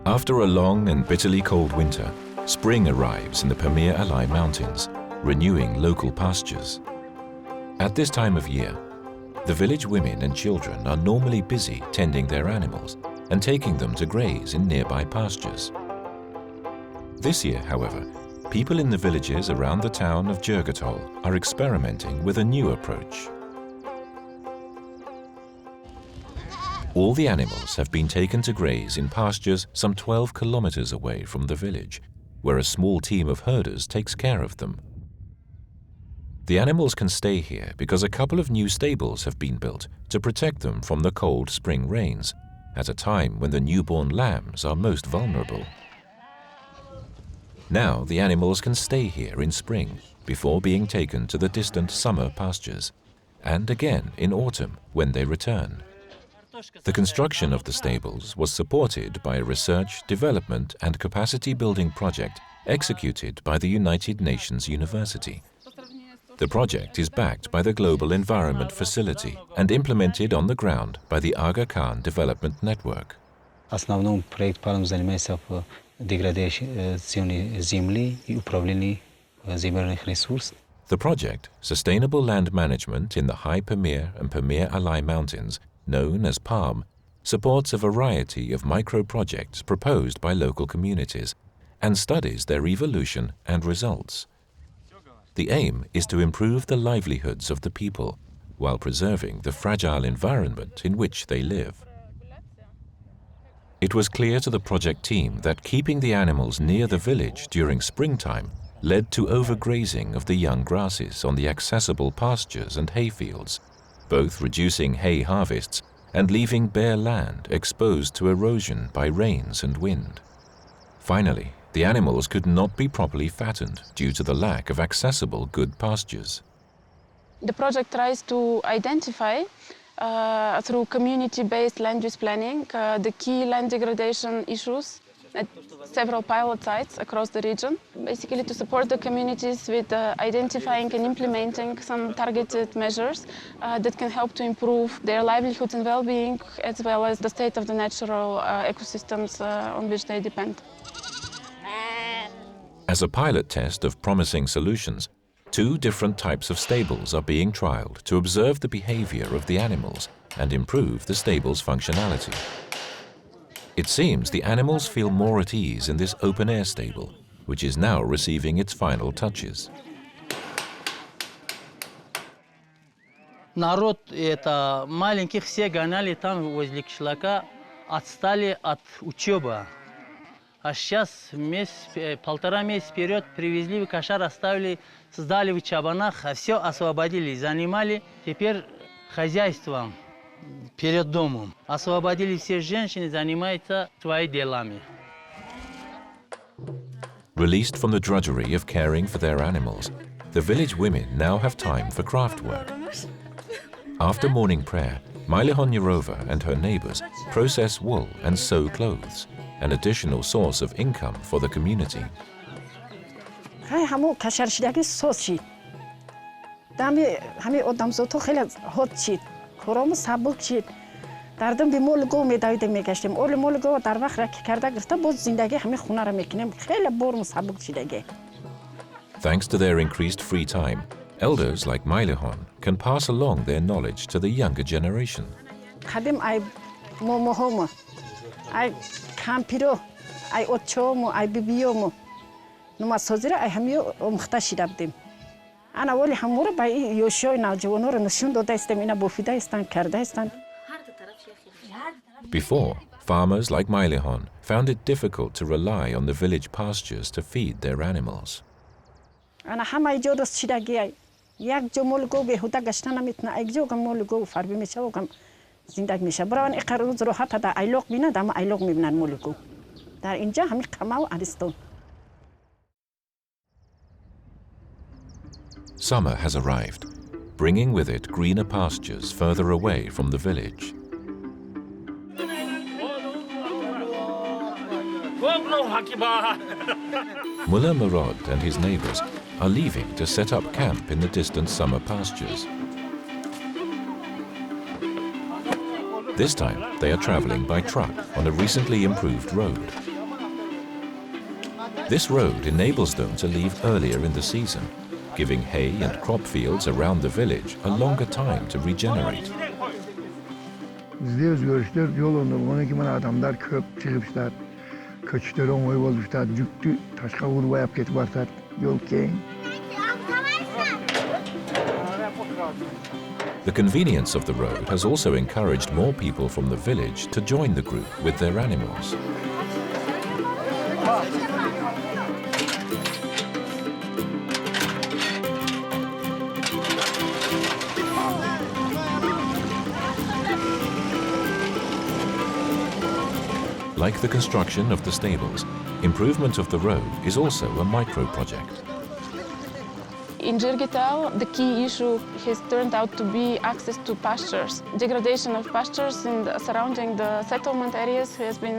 After a long and bitterly cold winter, spring arrives in the Pamir Alai Mountains, renewing local pastures. At this time of year, the village women and children are normally busy tending their animals and taking them to graze in nearby pastures. This year, however, people in the villages around the town of Джиргатол are experimenting with a new approach. All the animals have been taken to graze in pastures some 12 kilometers away from the village, where a small team of herders takes care of them. The animals can stay here because a couple of new stables have been built to protect them from the cold spring rains, at a time when the newborn lambs are most vulnerable. Now the animals can stay here in spring before being taken to the distant summer pastures, and again in autumn when they return. The construction of the stables was supported by a research, development and capacity building project executed by the United Nations University. The project is backed by the Global Environment Facility and implemented on the ground by the Aga Khan Development Network. Основном проект паром занимается в деградации земли и управлении земельных ресурсов. The project, Sustainable Land Management in the High Pamir and Pamir Alai Mountains, known as PALM, supports a variety of micro-projects proposed by local communities and studies their evolution and results. The aim is to improve the livelihoods of the people while preserving the fragile environment in which they live. It was clear to the project team that keeping the animals near the village during springtime led to overgrazing of the young grasses on the accessible pastures and hayfields, both reducing hay harvests and leaving bare land exposed to erosion by rains and wind. Finally, the animals could not be properly fattened due to the lack of accessible good pastures. The project tries to identify through community-based land use planning the key land degradation issues at several pilot sites across the region, basically to support the communities with identifying and implementing some targeted measures that can help to improve their livelihoods and well-being, as well as the state of the natural ecosystems on which they depend. As a pilot test of promising solutions, 2 different types of stables are being trialed to observe the behavior of the animals and improve the stable's functionality. It seems the animals feel more at ease in this open-air stable, which is now receiving its final touches. Народ, это маленьких все гоняли там возле кишлака, отстали от учебы. А сейчас полтора месяца вперед привезли в кошар, оставили, создали в чабанах, а все освободили, занимали теперь хозяйством. Перед домом. Освободили все женщины, занимаются своими делами. Released from the drudgery of caring for their animals, the village women now have time for craft work. After morning prayer, Mailihon Yurova and her neighbors process wool and sew clothes, an additional source of income for the community. خورم سبک چید دردم به مول گو میدایدم میگشتم اول مول گو در وقت را کرده گرفته باز زندگی همه خونه را میکنیم خیلی برم سبک چیدگی. Thanks to their increased free time, elders like Mailihon can pass along their knowledge to the younger generation. خدم ای مومو ای کامپیرو ای اوچومو ای بیبیومو نما سوزیره ای همیو مختشی دادیم. أنا أولي حمورة باي يوشوي ناجونور نشون دودا استمينا بوفيدا استان كردا استان. Before, farmers like Mailihon found it difficult to rely on the village pastures to feed their animals. أنا حما يجورس شداقي ياك جو مولغو بهودا قشتنا متنا أيجو كم مولغو فاربي مشاو كم زنداق مشا براون إقرار زروحة تدا أيلوق بينا دام أيلوق مبنا مولغو. دار إنجا همي كماو أرستون. Summer has arrived, bringing with it greener pastures further away from the village. Mullah Murad and his neighbors are leaving to set up camp in the distant summer pastures. This time, they are traveling by truck on a recently improved road. This road enables them to leave earlier in the season, giving hay and crop fields around the village a longer time to regenerate. Bizde özgörüşler yol oldu. 12 min adamlar köp çıkıplar. Köçleri oңой bolmuşlar. Yüktü taşka vurbayıp ketip bartar. Yol keng. The convenience of the road has also encouraged more people from the village to join the group with their animals. Like the construction of the stables, improvement of the road is also a micro-project. In Джиргатол, the key issue has turned out to be access to pastures. Degradation of pastures surrounding the settlement areas has been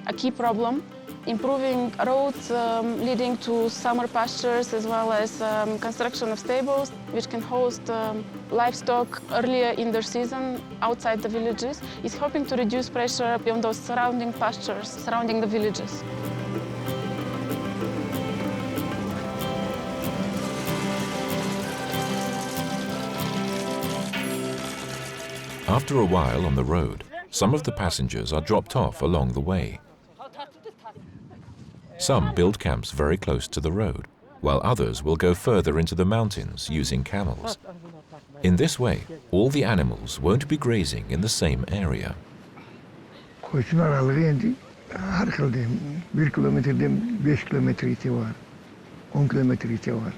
a key problem. Improving roads leading to summer pastures, as well as construction of stables which can host livestock earlier in their season outside the villages, is helping to reduce pressure on those surrounding pastures surrounding the villages. After a while on the road, some of the passengers are dropped off along the way. Some build camps very close to the road, while others will go further into the mountains using camels. In this way, all the animals won't be grazing in the same area. Koyun aralığı endi her kıldığım 1 kilometreden 5 kilometre iti var. 10 kilometre iti var.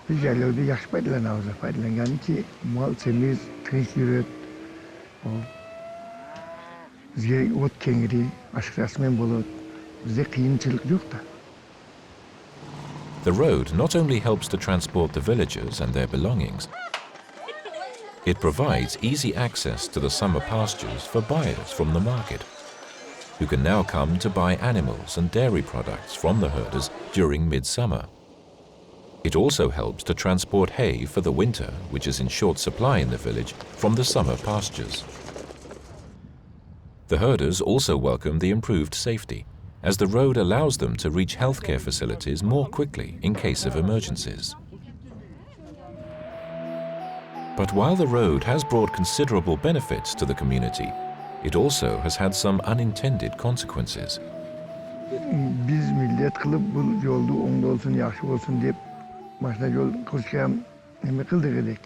Biz yerlerde yaxşı faydalanıyoruz. Faydalangan ki mal temiz, tinch yürüt. Bizge ot kengiri, açık rasmen bolup. Bizde kıyımçılık yok da. The road not only helps to transport the villagers and their belongings, it provides easy access to the summer pastures for buyers from the market, who can now come to buy animals and dairy products from the herders during midsummer. It also helps to transport hay for the winter, which is in short supply in the village, from the summer pastures. The herders also welcome the improved safety, as the road allows them to reach healthcare facilities more quickly in case of emergencies. But while the road has brought considerable benefits to the community, it also has had some unintended consequences. Biz millet kılıp bu yolda oңda olsun, yaxşı olsun deyip maşına yol kırışkan neme kıldık edek.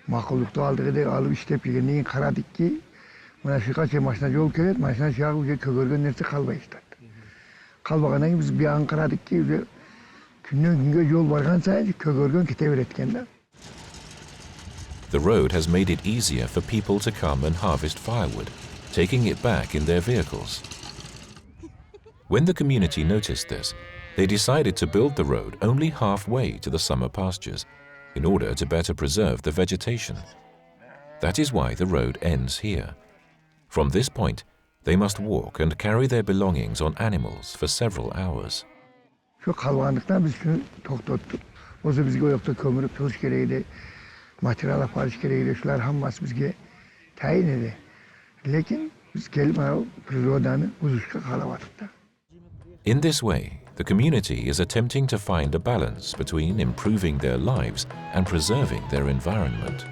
Makulukta aldık edek, alıp işlep yegenliğin karadık ki mana şu kaç maşına yol keret, maşına şu yağı kögörgen nersi kalbay işte. Kalbağından ki biz bir an karadık ki günden günge yol vargan sayıcı kögörgen kiteveretken de. The road has made it easier for people to come and harvest firewood, taking it back in their vehicles. When the community noticed this, they decided to build the road only halfway to the summer pastures in order to better preserve the vegetation. That is why the road ends here. From this point, they must walk and carry their belongings on animals for several hours. Şu kalvanlıktan biz şunu toktottuk. Oysa bizge o yokta kömürüp tuz gereğiydi, materyal aparış gereğiydi, şular hammas bizge tayin edi. Lekin biz gelip prirodanı uzuşka kalavadık da. In this way, the community is attempting to find a balance between improving their lives and preserving their environment.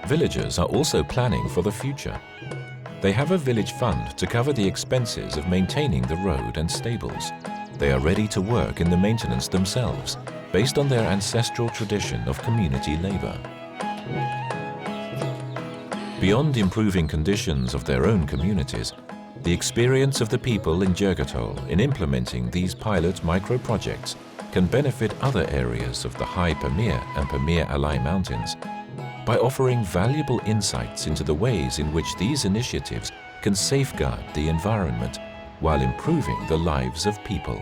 Villagers are also planning for the future. They have a village fund to cover the expenses of maintaining the road and stables. They are ready to work in the maintenance themselves, based on their ancestral tradition of community labor. Beyond improving conditions of their own communities, the experience of the people in Джиргатол in implementing these pilot micro-projects can benefit other areas of the high Pamir and Pamir Alai mountains by offering valuable insights into the ways in which these initiatives can safeguard the environment while improving the lives of people.